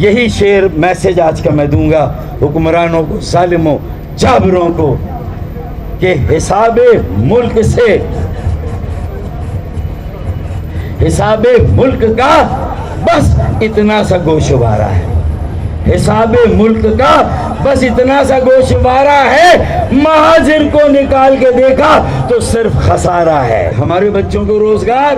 यही शेर मैसेज आज का मैं दूंगा हुक्मरानों को, जालिमों, जाबरों को कि हिसाबे मुल्क का बस इतना सा गोशवारा है, हिसाबे मुल्क का बस इतना सा गोशवारा है, महाजिर को निकाल के देखा तो सिर्फ खसारा है। हमारे बच्चों को रोजगार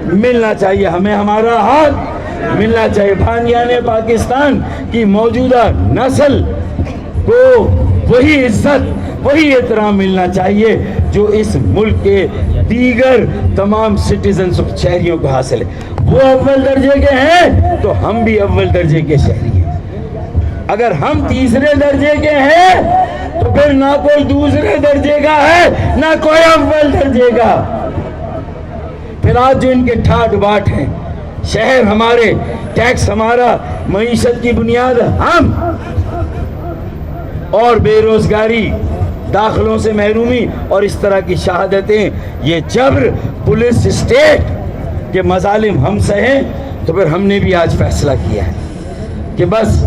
मिलना चाहिए, हमें हमारा हक मिलना चाहिए। भानियाने पाकिस्तान की मौजूदा नस्ल को वही इज्जत, वही एहतराम मिलना चाहिए जो इस मुल्क के दीगर तमाम सिटीजन्स और शहरियों को हासिल है। वो अव्वल दर्जे के हैं तो हम भी अव्वल दर्जे के शहरी हैं। अगर हम तीसरे दर्जे के हैं तो फिर ना कोई दूसरे दर्जे का है, ना कोई अव्वल दर्जे का। फिर आज जो इनके ठाट बाट हैं, शहर हमारे, टैक्स हमारा, मईशत की बुनियाद हम, और बेरोजगारी, दाखिलों से महरूमी और इस तरह की शहादतें, ये जबर, पुलिस स्टेट के मजालिम हम सहें, तो फिर हमने भी आज फैसला किया है कि बस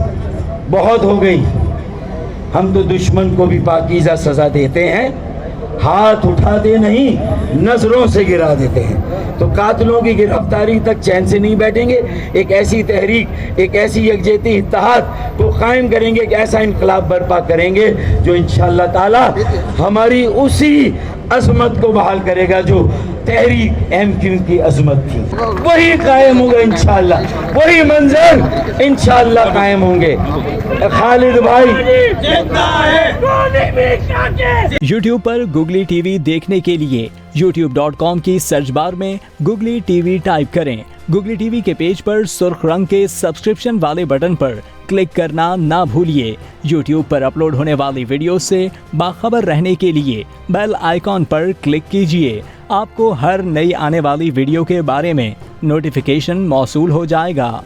बहुत हो गई। हम तो दुश्मन को भी पाकीज़ा सज़ा देते हैं, हाथ उठाते नहीं, नजरों से गिरा देते हैं। तो कातिलों की गिरफ्तारी तक चैन से नहीं बैठेंगे। एक ऐसी तहरीक, एक ऐसी यकजहती इत्तेहाद को कायम करेंगे, एक ऐसा इनकलाब बर्पा करेंगे जो इंशाअल्लाह ताला हमारी उसी अजमत को बहाल करेगा जो तहरीक MQ की अजमत थी। वही कायम होगा इंशाअल्लाह, वही मंजर इंशाअल्लाह कायम होंगे। खालिद भाई YouTube पर गुगली टीवी देखने के लिए youtube.com की सर्च बार में गुगली टीवी टाइप करें। गुगली टीवी के पेज पर सुर्ख रंग के सब्सक्रिप्शन वाले बटन पर क्लिक करना ना भूलिए। YouTube पर अपलोड होने वाली वीडियो से बाखबर रहने के लिए बेल आइकॉन पर क्लिक कीजिए। आपको हर नई आने वाली वीडियो के बारे में नोटिफिकेशन मौसूल हो जाएगा।